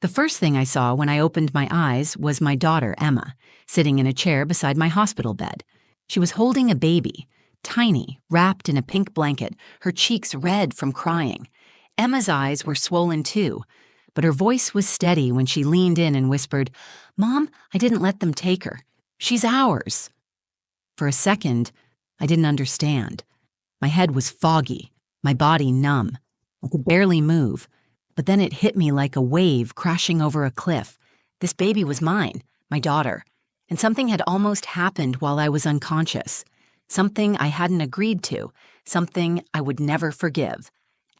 The first thing I saw when I opened my eyes was my daughter, Emma, sitting in a chair beside my hospital bed. She was holding a baby, tiny, wrapped in a pink blanket, her cheeks red from crying. Emma's eyes were swollen too, but her voice was steady when she leaned in and whispered, "Mom, I didn't let them take her. She's ours." For a second, I didn't understand. My head was foggy, my body numb. I could barely move, but then it hit me like a wave crashing over a cliff. This baby was mine, my daughter, and something had almost happened while I was unconscious. Something I hadn't agreed to, something I would never forgive.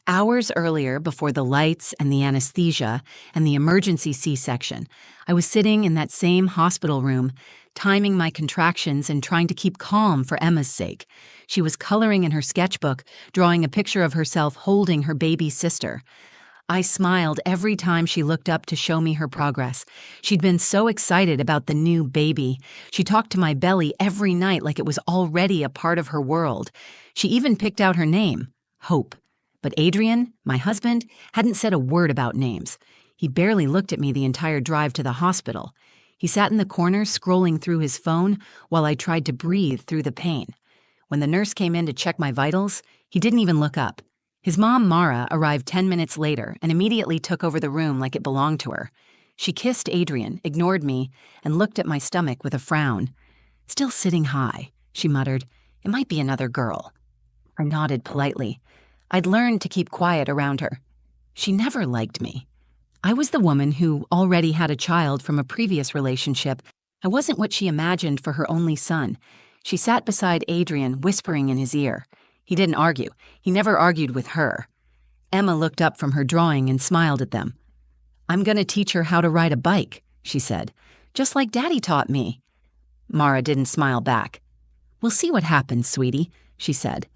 Hours earlier, before the lights and the anesthesia and the emergency C-section, I was sitting in that same hospital room, timing my contractions and trying to keep calm for Emma's sake. She was coloring in her sketchbook, drawing a picture of herself holding her baby sister. I smiled every time she looked up to show me her progress. She'd been so excited about the new baby. She talked to my belly every night like it was already a part of her world. She even picked out her name, Hope. But Adrian, my husband, hadn't said a word about names. He barely looked at me the entire drive to the hospital. He sat in the corner scrolling through his phone while I tried to breathe through the pain. When the nurse came in to check my vitals, he didn't even look up. His mom, Mara, arrived 10 minutes later and immediately took over the room like it belonged to her. She kissed Adrian, ignored me, and looked at my stomach with a frown. "Still sitting high," she muttered. "It might be another girl." I nodded politely. I'd learned to keep quiet around her. She never liked me. I was the woman who already had a child from a previous relationship. I wasn't what she imagined for her only son. She sat beside Adrian, whispering in his ear. He didn't argue. He never argued with her. Emma looked up from her drawing and smiled at them. "I'm going to teach her how to ride a bike," she said. "Just like Daddy taught me." Mara didn't smile back. "We'll see what happens, sweetie," she said.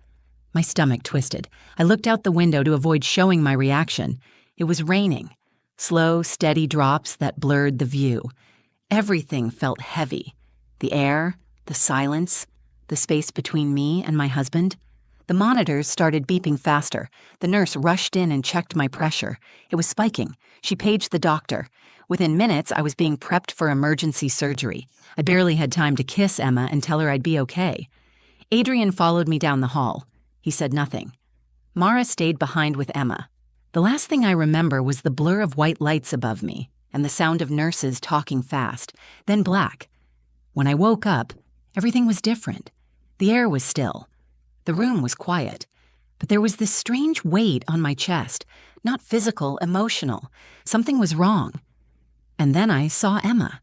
My stomach twisted. I looked out the window to avoid showing my reaction. It was raining. Slow, steady drops that blurred the view. Everything felt heavy. The air, the silence, the space between me and my husband. The monitors started beeping faster. The nurse rushed in and checked my pressure. It was spiking. She paged the doctor. Within minutes, I was being prepped for emergency surgery. I barely had time to kiss Emma and tell her I'd be okay. Adrian followed me down the hall. He said nothing. Mara stayed behind with Emma. The last thing I remember was the blur of white lights above me and the sound of nurses talking fast, then black. When I woke up, everything was different. The air was still. The room was quiet. But there was this strange weight on my chest, not physical, emotional. Something was wrong. And then I saw Emma.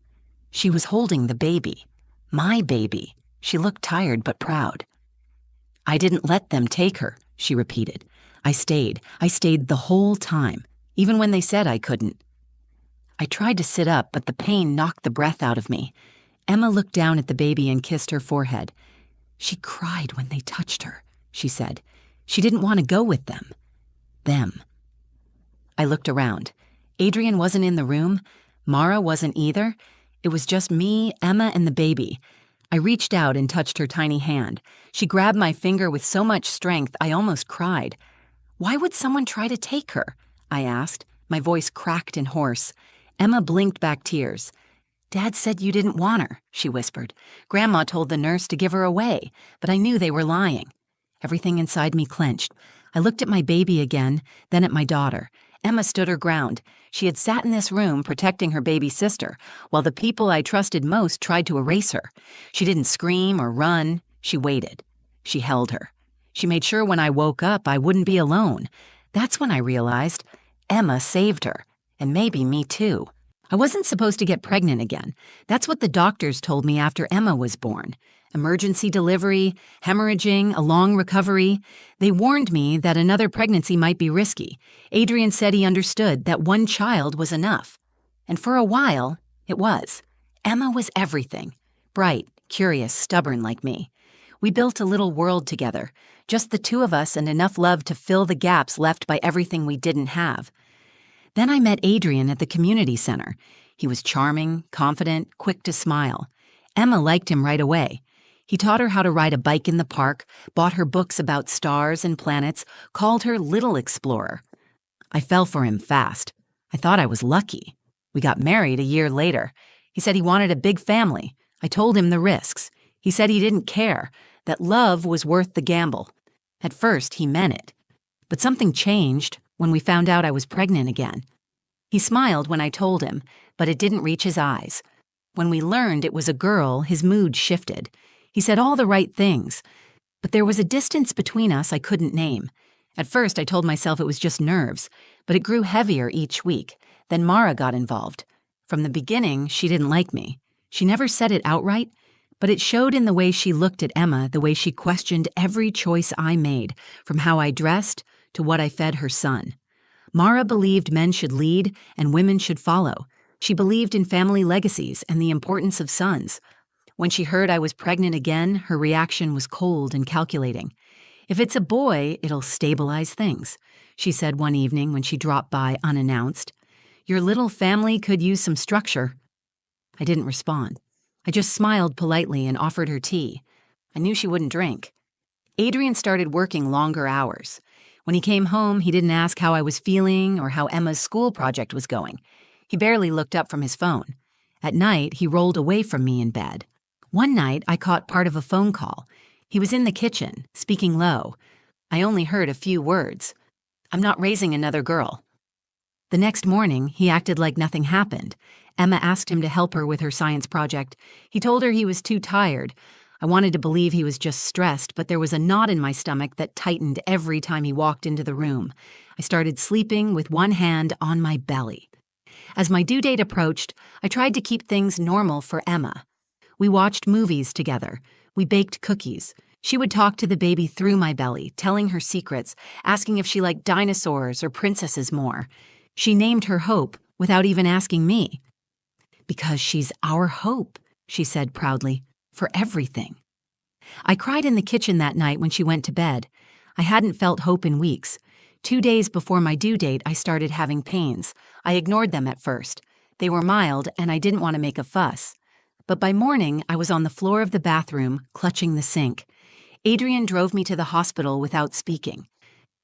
She was holding the baby. My baby. She looked tired but proud. "I didn't let them take her," she repeated. I stayed the whole time, even when they said I couldn't. I tried to sit up, but the pain knocked the breath out of me. Emma looked down at the baby and kissed her forehead. "She cried when they touched her," she said. "She didn't want to go with them." Them. I looked around. Adrian wasn't in the room. Mara wasn't either. It was just me, Emma, and the baby. I reached out and touched her tiny hand. She grabbed my finger with so much strength I almost cried. "Why would someone try to take her?" I asked, my voice cracked and hoarse. Emma blinked back tears. "Dad said you didn't want her," she whispered. "Grandma told the nurse to give her away, but I knew they were lying." Everything inside me clenched. I looked at my baby again, then at my daughter. Emma stood her ground. She had sat in this room protecting her baby sister, while the people I trusted most tried to erase her. She didn't scream or run. She waited. She held her. She made sure when I woke up I wouldn't be alone. That's when I realized Emma saved her, and maybe me too. I wasn't supposed to get pregnant again. That's what the doctors told me after Emma was born. Emergency delivery, hemorrhaging, a long recovery. They warned me that another pregnancy might be risky. Adrian said he understood that one child was enough. And for a while, it was. Emma was everything. Bright, curious, stubborn like me. We built a little world together, just the two of us and enough love to fill the gaps left by everything we didn't have. Then I met Adrian at the community center. He was charming, confident, quick to smile. Emma liked him right away. He taught her how to ride a bike in the park, bought her books about stars and planets, called her Little Explorer. I fell for him fast. I thought I was lucky. We got married a year later. He said he wanted a big family. I told him the risks. He said he didn't care, that love was worth the gamble. At first, he meant it. But something changed when we found out I was pregnant again. He smiled when I told him, but it didn't reach his eyes. When we learned it was a girl, his mood shifted. He said all the right things, but there was a distance between us I couldn't name. At first, I told myself it was just nerves, but it grew heavier each week. Then Mara got involved. From the beginning, she didn't like me. She never said it outright, but it showed in the way she looked at Emma, the way she questioned every choice I made, from how I dressed to what I fed her son. Mara believed men should lead and women should follow. She believed in family legacies and the importance of sons. When she heard I was pregnant again, her reaction was cold and calculating. "If it's a boy, it'll stabilize things," she said one evening when she dropped by unannounced. "Your little family could use some structure." I didn't respond. I just smiled politely and offered her tea. I knew she wouldn't drink. Adrian started working longer hours. When he came home, he didn't ask how I was feeling or how Emma's school project was going. He barely looked up from his phone. At night, he rolled away from me in bed. One night, I caught part of a phone call. He was in the kitchen, speaking low. I only heard a few words. "I'm not raising another girl." The next morning, he acted like nothing happened. Emma asked him to help her with her science project. He told her he was too tired. I wanted to believe he was just stressed, but there was a knot in my stomach that tightened every time he walked into the room. I started sleeping with one hand on my belly. As my due date approached, I tried to keep things normal for Emma. We watched movies together. We baked cookies. She would talk to the baby through my belly, telling her secrets, asking if she liked dinosaurs or princesses more. She named her Hope without even asking me. "Because she's our hope," she said proudly, "for everything." I cried in the kitchen that night when she went to bed. I hadn't felt hope in weeks. 2 days before my due date, I started having pains. I ignored them at first. They were mild, and I didn't want to make a fuss. But by morning, I was on the floor of the bathroom, clutching the sink. Adrian drove me to the hospital without speaking.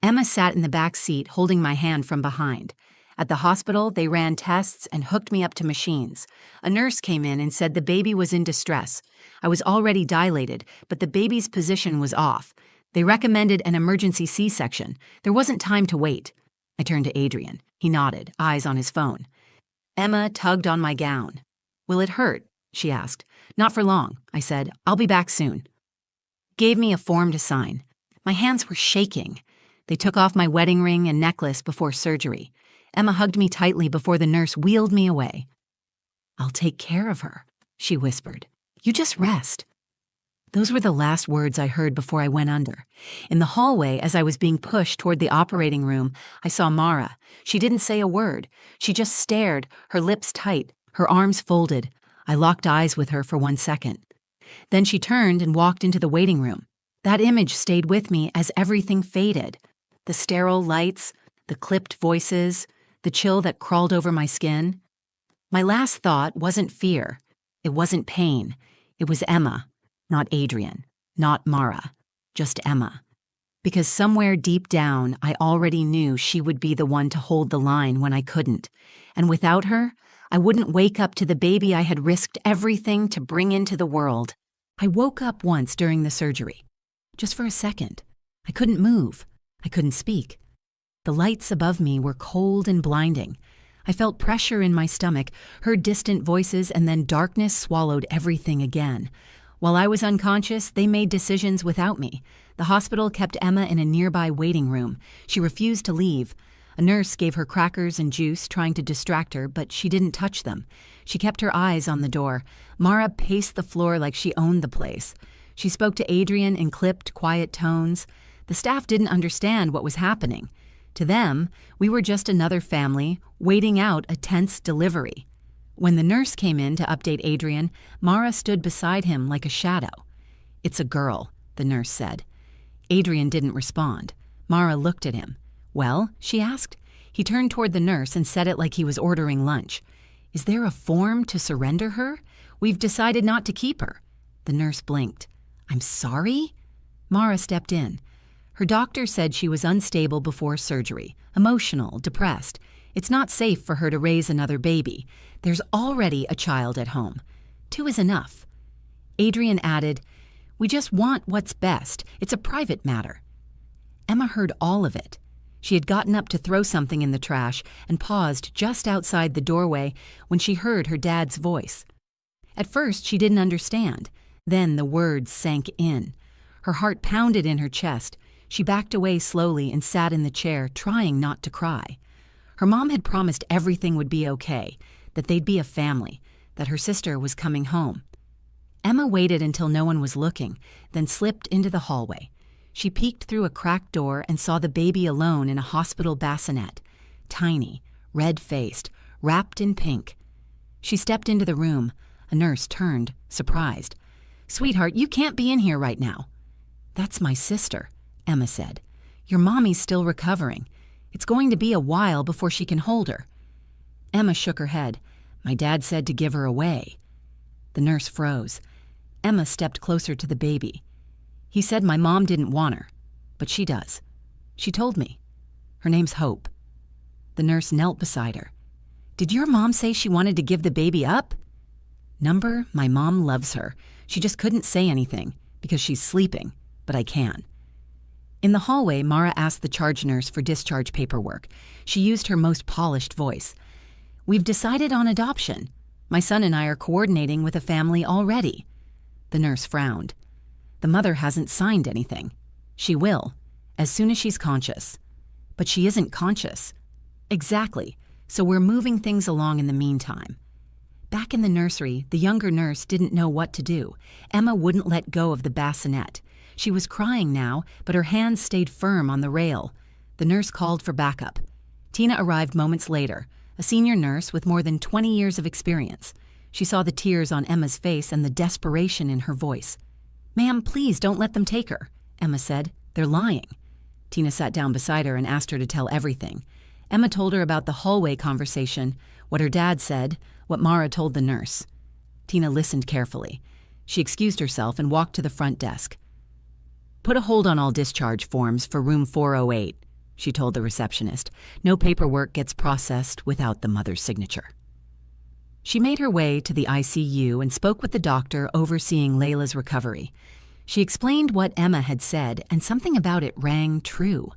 Emma sat in the back seat, holding my hand from behind. At the hospital, they ran tests and hooked me up to machines. A nurse came in and said the baby was in distress. I was already dilated, but the baby's position was off. They recommended an emergency C-section. There wasn't time to wait. I turned to Adrian. He nodded, eyes on his phone. Emma tugged on my gown. "Will it hurt?" she asked. "Not for long," I said. "I'll be back soon." Gave me a form to sign. My hands were shaking. They took off my wedding ring and necklace before surgery. Emma hugged me tightly before the nurse wheeled me away. "I'll take care of her," she whispered. "You just rest." Those were the last words I heard before I went under. In the hallway, as I was being pushed toward the operating room, I saw Mara. She didn't say a word. She just stared, her lips tight, her arms folded. I locked eyes with her for 1 second. Then she turned and walked into the waiting room. That image stayed with me as everything faded. The sterile lights, the clipped voices, the chill that crawled over my skin. My last thought wasn't fear. It wasn't pain. It was Emma, not Adrian, not Mara, just Emma. Because somewhere deep down, I already knew she would be the one to hold the line when I couldn't. And without her, I wouldn't wake up to the baby I had risked everything to bring into the world. I woke up once during the surgery. Just for a second. I couldn't move. I couldn't speak. The lights above me were cold and blinding. I felt pressure in my stomach, heard distant voices, and then darkness swallowed everything again. While I was unconscious, they made decisions without me. The hospital kept Emma in a nearby waiting room. She refused to leave. A nurse gave her crackers and juice, trying to distract her, but she didn't touch them. She kept her eyes on the door. Mara paced the floor like she owned the place. She spoke to Adrian in clipped, quiet tones. The staff didn't understand what was happening. To them, we were just another family, waiting out a tense delivery. When the nurse came in to update Adrian, Mara stood beside him like a shadow. "It's a girl," the nurse said. Adrian didn't respond. Mara looked at him. "Well?" she asked. He turned toward the nurse and said it like he was ordering lunch. "Is there a form to surrender her? We've decided not to keep her." The nurse blinked. "I'm sorry?" Mara stepped in. Her doctor said she was unstable before surgery, emotional, depressed. It's not safe for her to raise another baby. There's already a child at home. 2 is enough. Adrian added, "We just want what's best. It's a private matter." Emma heard all of it. She had gotten up to throw something in the trash and paused just outside the doorway when she heard her dad's voice. At first, she didn't understand. Then the words sank in. Her heart pounded in her chest. She backed away slowly and sat in the chair, trying not to cry. Her mom had promised everything would be okay, that they'd be a family, that her sister was coming home. Emma waited until no one was looking, then slipped into the hallway. She peeked through a cracked door and saw the baby alone in a hospital bassinet, tiny, red-faced, wrapped in pink. She stepped into the room. A nurse turned, surprised. "Sweetheart, you can't be in here right now." "That's my sister," Emma said. "Your mommy's still recovering. It's going to be a while before she can hold her." Emma shook her head. "My dad said to give her away." The nurse froze. Emma stepped closer to the baby. "He said my mom didn't want her, but she does. She told me. Her name's Hope." The nurse knelt beside her. "Did your mom say she wanted to give the baby up?" "Number, my mom loves her. She just couldn't say anything because she's sleeping, but I can." In the hallway, Mara asked the charge nurse for discharge paperwork. She used her most polished voice. "We've decided on adoption. My son and I are coordinating with a family already." The nurse frowned. "The mother hasn't signed anything. She will, as soon as she's conscious." "But she isn't conscious." "Exactly. So we're moving things along in the meantime." Back in the nursery, the younger nurse didn't know what to do. Emma wouldn't let go of the bassinet. She was crying now, but her hands stayed firm on the rail. The nurse called for backup. Tina arrived moments later, a senior nurse with more than 20 years of experience. She saw the tears on Emma's face and the desperation in her voice. "Ma'am, please don't let them take her," Emma said. "They're lying." Tina sat down beside her and asked her to tell everything. Emma told her about the hallway conversation, what her dad said, what Mara told the nurse. Tina listened carefully. She excused herself and walked to the front desk. "Put a hold on all discharge forms for room 408, she told the receptionist. "No paperwork gets processed without the mother's signature." She made her way to the ICU and spoke with the doctor overseeing Layla's recovery. She explained what Emma had said, and something about it rang true.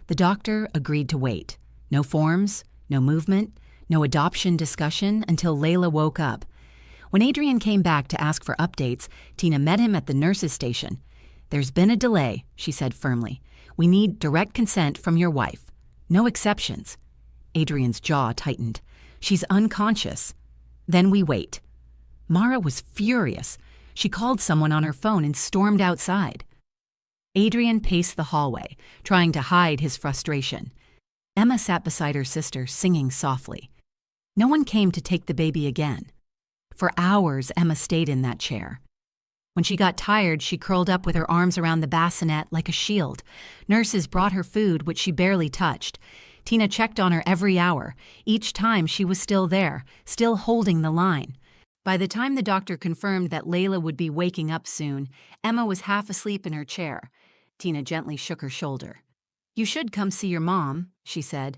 The doctor agreed to wait. No forms, no movement, no adoption discussion until Layla woke up. When Adrian came back to ask for updates, Tina met him at the nurse's station. "There's been a delay," she said firmly. "We need direct consent from your wife. No exceptions." Adrian's jaw tightened. "She's unconscious." "Then we wait." Mara was furious. She called someone on her phone and stormed outside. Adrian paced the hallway, trying to hide his frustration. Emma sat beside her sister, singing softly. No one came to take the baby again. For hours, Emma stayed in that chair. When she got tired, she curled up with her arms around the bassinet like a shield. Nurses brought her food, which she barely touched. Tina checked on her every hour. Each time she was still there, still holding the line. By the time the doctor confirmed that Layla would be waking up soon, Emma was half asleep in her chair. Tina gently shook her shoulder. "You should come see your mom," she said.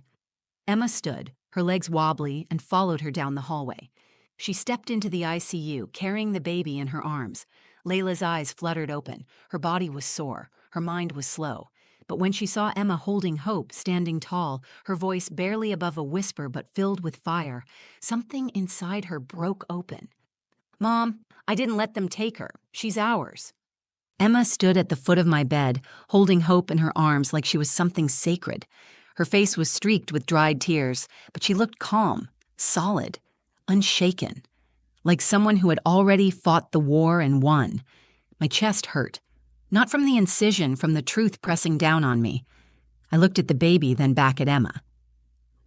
Emma stood, her legs wobbly, and followed her down the hallway. She stepped into the ICU, carrying the baby in her arms. Layla's eyes fluttered open. Her body was sore. Her mind was slow. But when she saw Emma holding Hope, standing tall, her voice barely above a whisper but filled with fire, something inside her broke open. "Mom, I didn't let them take her. She's ours." Emma stood at the foot of my bed, holding Hope in her arms like she was something sacred. Her face was streaked with dried tears, but she looked calm, solid, unshaken, like someone who had already fought the war and won. My chest hurt. Not from the incision, from the truth pressing down on me. I looked at the baby, then back at Emma.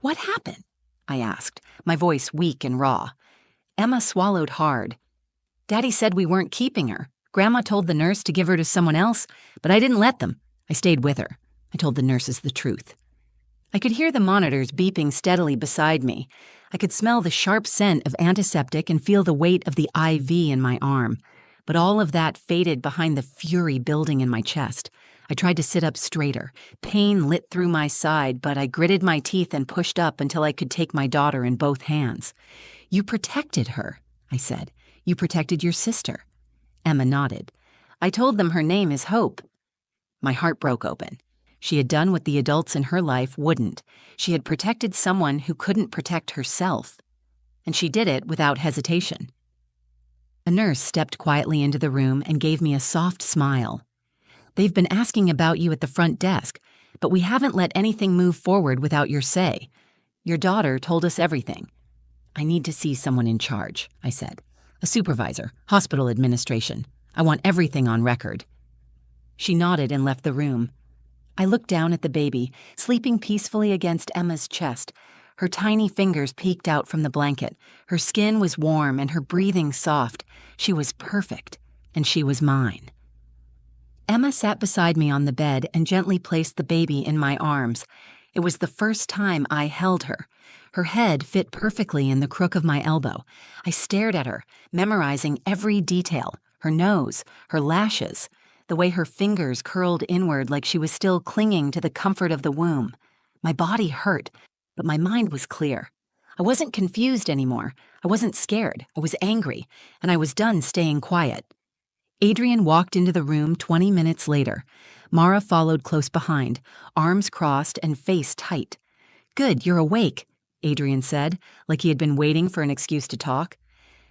"What happened?" I asked, my voice weak and raw. Emma swallowed hard. "Daddy said we weren't keeping her. Grandma told the nurse to give her to someone else, but I didn't let them. I stayed with her. I told the nurses the truth." I could hear the monitors beeping steadily beside me. I could smell the sharp scent of antiseptic and feel the weight of the IV in my arm. But all of that faded behind the fury building in my chest. I tried to sit up straighter. Pain lit through my side, but I gritted my teeth and pushed up until I could take my daughter in both hands. "You protected her," I said. "You protected your sister." Emma nodded. "I told them her name is Hope." My heart broke open. She had done what the adults in her life wouldn't. She had protected someone who couldn't protect herself. And she did it without hesitation. A nurse stepped quietly into the room and gave me a soft smile. "They've been asking about you at the front desk, but we haven't let anything move forward without your say. Your daughter told us everything." "I need to see someone in charge," I said. "A supervisor, hospital administration. I want everything on record." She nodded and left the room. I looked down at the baby, sleeping peacefully against Emma's chest. Her tiny fingers peeked out from the blanket. Her skin was warm and her breathing soft. She was perfect, and she was mine. Emma sat beside me on the bed and gently placed the baby in my arms. It was the first time I held her. Her head fit perfectly in the crook of my elbow. I stared at her, memorizing every detail: her nose, her lashes, the way her fingers curled inward like she was still clinging to the comfort of the womb. My body hurt, but my mind was clear. I wasn't confused anymore. I wasn't scared. I was angry, and I was done staying quiet. Adrian walked into the room 20 minutes later. Mara followed close behind, arms crossed and face tight. "Good, you're awake," Adrian said, like he had been waiting for an excuse to talk.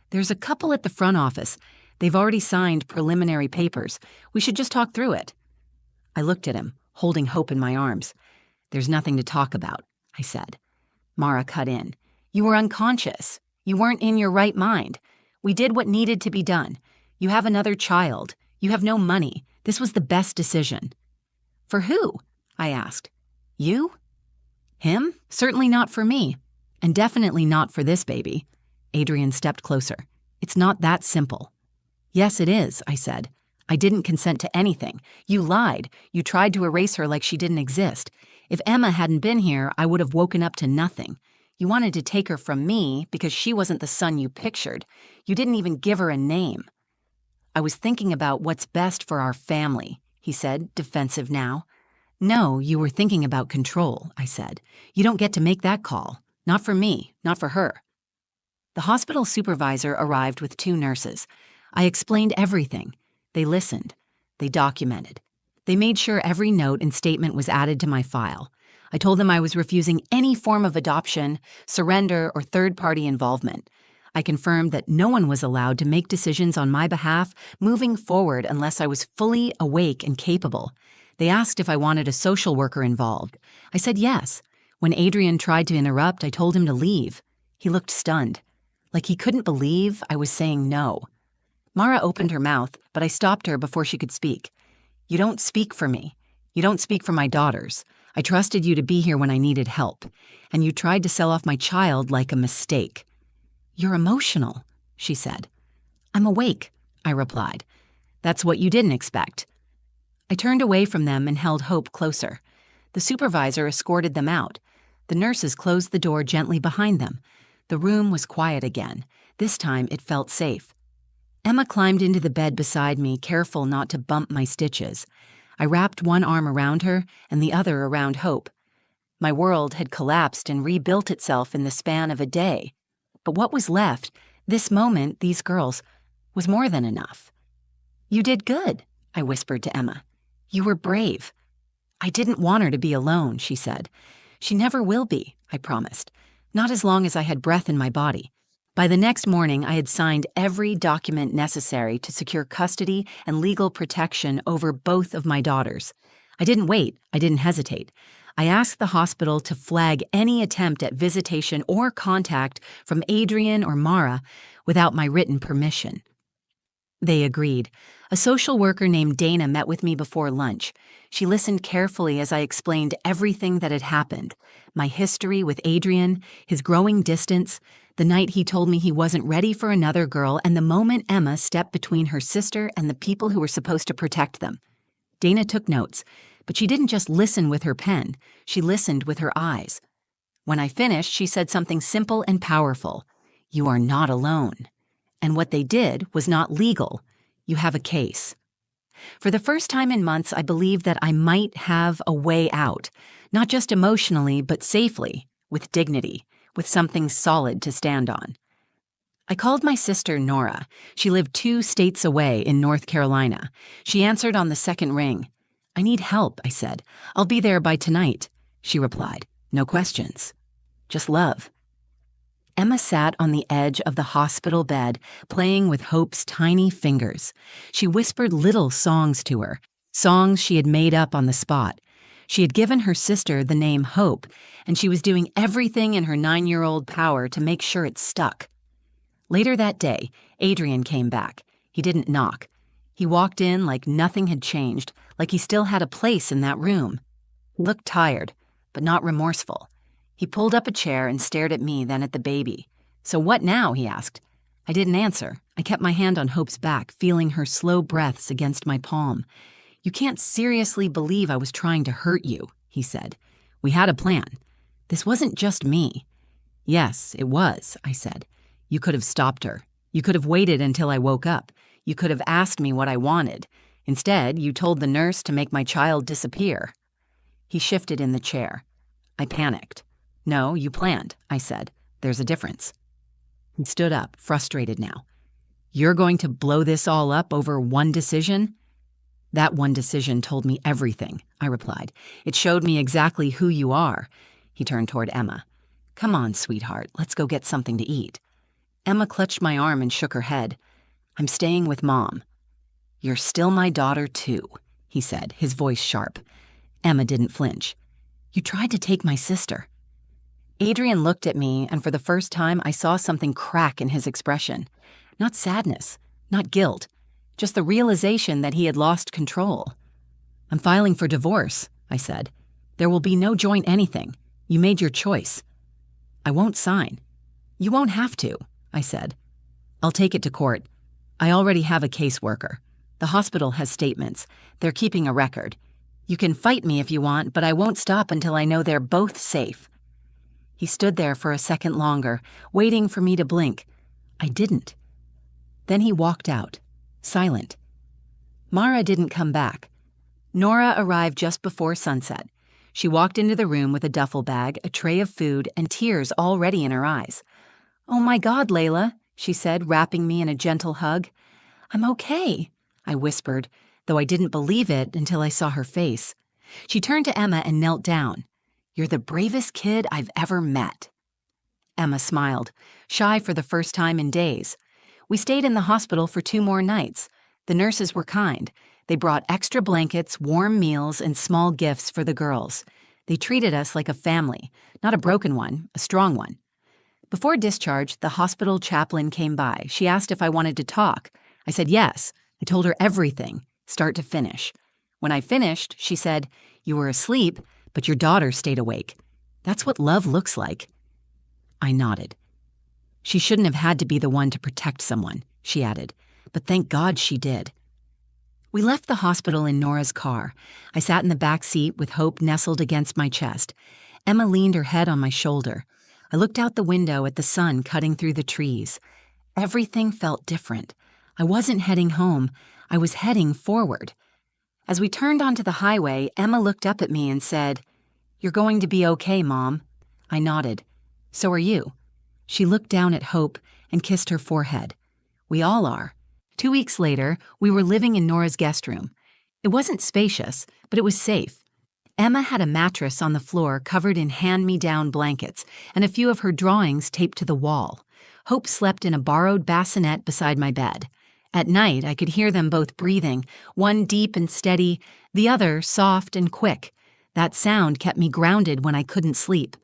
"There's a couple at the front office. They've already signed preliminary papers. We should just talk through it." I looked at him, holding Hope in my arms. "There's nothing to talk about," I said. Mara cut in. "You were unconscious. You weren't in your right mind. We did what needed to be done. You have another child. You have no money. This was the best decision." "For who?" I asked. "You?" "Him? Certainly not for me. And definitely not for this baby." Adrian stepped closer. "It's not that simple." "Yes, it is," I said. "I didn't consent to anything. You lied. You tried to erase her like she didn't exist. If Emma hadn't been here, I would have woken up to nothing. You wanted to take her from me because she wasn't the son you pictured. You didn't even give her a name." "I was thinking about what's best for our family," he said, defensive now. "No, you were thinking about control," I said. "You don't get to make that call. Not for me, not for her." The hospital supervisor arrived with 2 nurses. I explained everything. They listened. They documented. They made sure every note and statement was added to my file. I told them I was refusing any form of adoption, surrender, or third-party involvement. I confirmed that no one was allowed to make decisions on my behalf moving forward unless I was fully awake and capable. They asked if I wanted a social worker involved. I said yes. When Adrian tried to interrupt, I told him to leave. He looked stunned, like he couldn't believe I was saying no. Mara opened her mouth, but I stopped her before she could speak. "You don't speak for me. You don't speak for my daughters. I trusted you to be here when I needed help, and you tried to sell off my child like a mistake." "You're emotional," she said. "I'm awake," I replied. "That's what you didn't expect." I turned away from them and held Hope closer. The supervisor escorted them out. The nurses closed the door gently behind them. The room was quiet again. This time it felt safe. Emma climbed into the bed beside me, careful not to bump my stitches. I wrapped one arm around her and the other around Hope. My world had collapsed and rebuilt itself in the span of a day. But what was left, this moment, these girls, was more than enough. "You did good," I whispered to Emma. "You were brave." "I didn't want her to be alone," she said. "She never will be," I promised. "Not as long as I had breath in my body." By the next morning, I had signed every document necessary to secure custody and legal protection over both of my daughters. I didn't wait. I didn't hesitate. I asked the hospital to flag any attempt at visitation or contact from Adrian or Mara without my written permission. They agreed. A social worker named Dana met with me before lunch. She listened carefully as I explained everything that had happened: my history with Adrian, his growing distance, the night he told me he wasn't ready for another girl, and the moment Emma stepped between her sister and the people who were supposed to protect them. Dana took notes, but she didn't just listen with her pen. She listened with her eyes. When I finished, she said something simple and powerful: "You are not alone. And what they did was not legal. You have a case." For the first time in months, I believed that I might have a way out, not just emotionally, but safely, with dignity, with something solid to stand on. I called my sister Nora. She lived 2 states away in North Carolina. She answered on the second ring. "I need help," I said. "I'll be there by tonight." She replied, "No questions. Just love." Emma sat on the edge of the hospital bed, playing with Hope's tiny fingers. She whispered little songs to her, songs she had made up on the spot. She had given her sister the name Hope, and she was doing everything in her 9-year-old power to make sure it stuck. Later that day, Adrian came back. He didn't knock. He walked in like nothing had changed, like he still had a place in that room. He looked tired, but not remorseful. He pulled up a chair and stared at me, then at the baby. "So what now?" he asked. I didn't answer. I kept my hand on Hope's back, feeling her slow breaths against my palm. "You can't seriously believe I was trying to hurt you," he said. "We had a plan. This wasn't just me." "Yes, it was," I said. "You could have stopped her. You could have waited until I woke up. You could have asked me what I wanted. Instead, you told the nurse to make my child disappear." He shifted in the chair. I panicked. "No, you planned," I said. "There's a difference." He stood up, frustrated now. "You're going to blow this all up over one decision?" "That one decision told me everything," I replied. "It showed me exactly who you are." He turned toward Emma. "Come on, sweetheart, let's go get something to eat." Emma clutched my arm and shook her head. "I'm staying with Mom." "You're still my daughter, too," he said, his voice sharp. Emma didn't flinch. "You tried to take my sister." Adrian looked at me, and for the first time I saw something crack in his expression. Not sadness, not guilt, just the realization that he had lost control. "I'm filing for divorce," I said. "There will be no joint anything. You made your choice." "I won't sign." "You won't have to," I said. "I'll take it to court. I already have a caseworker. The hospital has statements. They're keeping a record. You can fight me if you want, but I won't stop until I know they're both safe." He stood there for a second longer, waiting for me to blink. I didn't. Then he walked out, silent. Mara didn't come back. Nora arrived just before sunset. She walked into the room with a duffel bag, a tray of food, and tears already in her eyes. "Oh my God, Layla," she said, wrapping me in a gentle hug. "I'm okay," I whispered, though I didn't believe it until I saw her face. She turned to Emma and knelt down. "You're the bravest kid I've ever met." Emma smiled, shy for the first time in days. We stayed in the hospital for 2 more nights. The nurses were kind. They brought extra blankets, warm meals, and small gifts for the girls. They treated us like a family, not a broken one, a strong one. Before discharge, the hospital chaplain came by. She asked if I wanted to talk. I said yes. I told her everything, start to finish. When I finished, she said, "You were asleep, but your daughter stayed awake. That's what love looks like." I nodded. "She shouldn't have had to be the one to protect someone," she added, "but thank God she did." We left the hospital in Nora's car. I sat in the back seat with Hope nestled against my chest. Emma leaned her head on my shoulder. I looked out the window at the sun cutting through the trees. Everything felt different. I wasn't heading home. I was heading forward. As we turned onto the highway, Emma looked up at me and said, "You're going to be okay, Mom." I nodded. "So are you." She looked down at Hope and kissed her forehead. "We all are." 2 weeks later, we were living in Nora's guest room. It wasn't spacious, but it was safe. Emma had a mattress on the floor covered in hand-me-down blankets and a few of her drawings taped to the wall. Hope slept in a borrowed bassinet beside my bed. At night, I could hear them both breathing, one deep and steady, the other soft and quick. That sound kept me grounded when I couldn't sleep.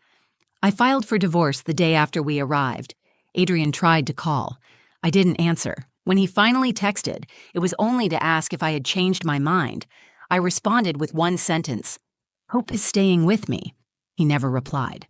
I filed for divorce the day after we arrived. Adrian tried to call. I didn't answer. When he finally texted, it was only to ask if I had changed my mind. I responded with one sentence, "Hope is staying with me." He never replied.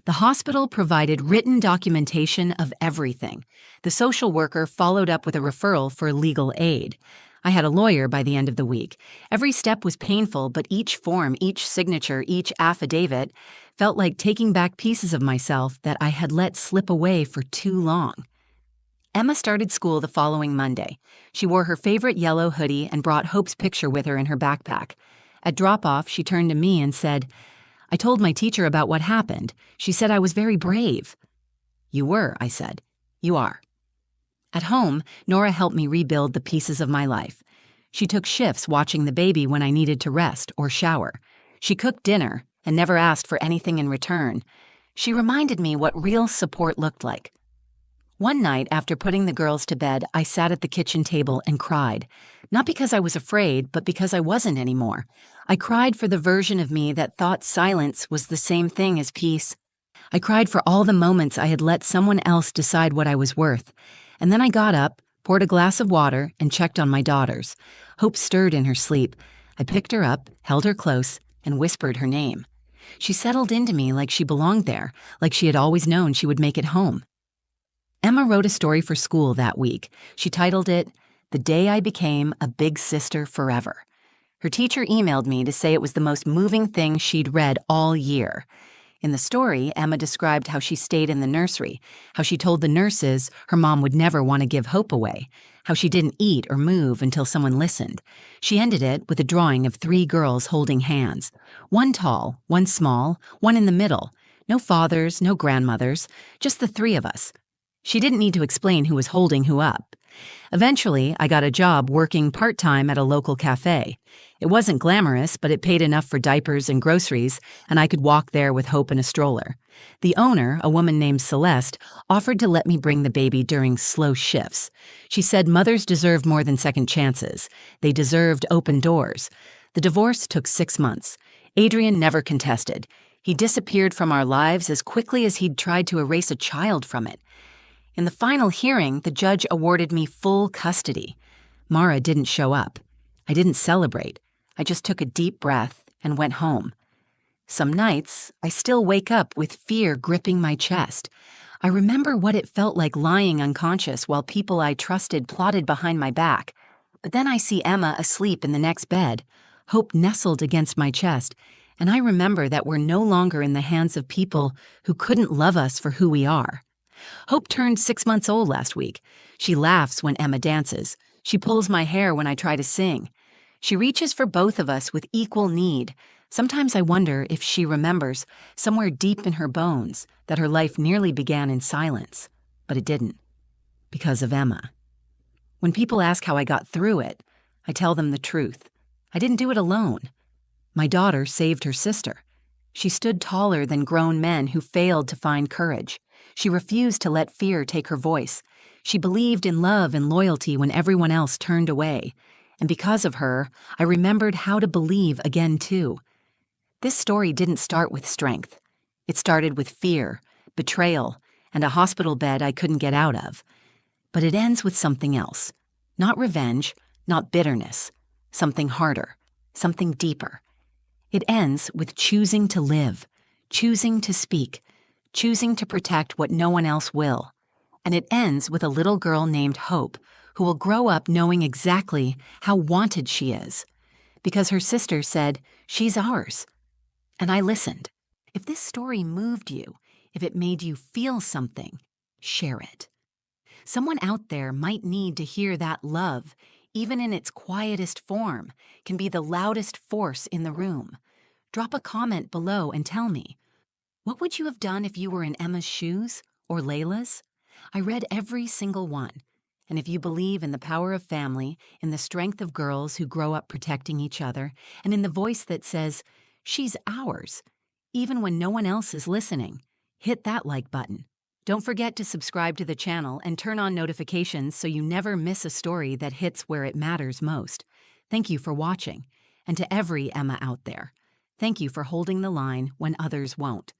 The hospital provided written documentation of everything. The social worker followed up with a referral for legal aid. I had a lawyer by the end of the week. Every step was painful, but each form, each signature, each affidavit felt like taking back pieces of myself that I had let slip away for too long. Emma started school the following Monday. She wore her favorite yellow hoodie and brought Hope's picture with her in her backpack. At drop-off, she turned to me and said, "I told my teacher about what happened. She said I was very brave." "You were," I said. "You are." At home, Nora helped me rebuild the pieces of my life. She took shifts watching the baby when I needed to rest or shower. She cooked dinner and never asked for anything in return. She reminded me what real support looked like. One night, after putting the girls to bed, I sat at the kitchen table and cried. Not because I was afraid, but because I wasn't anymore. I cried for the version of me that thought silence was the same thing as peace. I cried for all the moments I had let someone else decide what I was worth. And then I got up, poured a glass of water, and checked on my daughters. Hope stirred in her sleep. I picked her up, held her close, and whispered her name. She settled into me like she belonged there, like she had always known she would make it home. Emma wrote a story for school that week. She titled it, "The Day I Became a Big Sister Forever." Her teacher emailed me to say it was the most moving thing she'd read all year. In the story, Emma described how she stayed in the nursery, how she told the nurses her mom would never want to give Hope away, how she didn't eat or move until someone listened. She ended it with a drawing of 3 girls holding hands. One tall, one small, one in the middle. No fathers, no grandmothers, just the 3 of us. She didn't need to explain who was holding who up. Eventually, I got a job working part-time at a local cafe. It wasn't glamorous, but it paid enough for diapers and groceries, and I could walk there with Hope in a stroller. The owner, a woman named Celeste, offered to let me bring the baby during slow shifts. She said mothers deserved more than second chances. They deserved open doors. The divorce took 6 months. Adrian never contested. He disappeared from our lives as quickly as he'd tried to erase a child from it. In the final hearing, the judge awarded me full custody. Mara didn't show up. I didn't celebrate. I just took a deep breath and went home. Some nights, I still wake up with fear gripping my chest. I remember what it felt like lying unconscious while people I trusted plotted behind my back. But then I see Emma asleep in the next bed, Hope nestled against my chest, and I remember that we're no longer in the hands of people who couldn't love us for who we are. Hope turned 6 months old last week. She laughs when Emma dances. She pulls my hair when I try to sing. She reaches for both of us with equal need. Sometimes I wonder if she remembers, somewhere deep in her bones, that her life nearly began in silence. But it didn't. Because of Emma. When people ask how I got through it, I tell them the truth. I didn't do it alone. My daughter saved her sister. She stood taller than grown men who failed to find courage. She refused to let fear take her voice. She believed in love and loyalty when everyone else turned away. And because of her, I remembered how to believe again, too. This story didn't start with strength. It started with fear, betrayal, and a hospital bed I couldn't get out of. But it ends with something else. Not revenge, not bitterness. Something harder, something deeper. It ends with choosing to live, choosing to speak, choosing to protect what no one else will. And it ends with a little girl named Hope, who will grow up knowing exactly how wanted she is. Because her sister said, "She's ours." And I listened. If this story moved you, if it made you feel something, share it. Someone out there might need to hear that love, even in its quietest form, can be the loudest force in the room. Drop a comment below and tell me, what would you have done if you were in Emma's shoes or Layla's? I read every single one. And if you believe in the power of family, in the strength of girls who grow up protecting each other, and in the voice that says, "She's ours," even when no one else is listening, hit that like button. Don't forget to subscribe to the channel and turn on notifications so you never miss a story that hits where it matters most. Thank you for watching. And to every Emma out there, thank you for holding the line when others won't.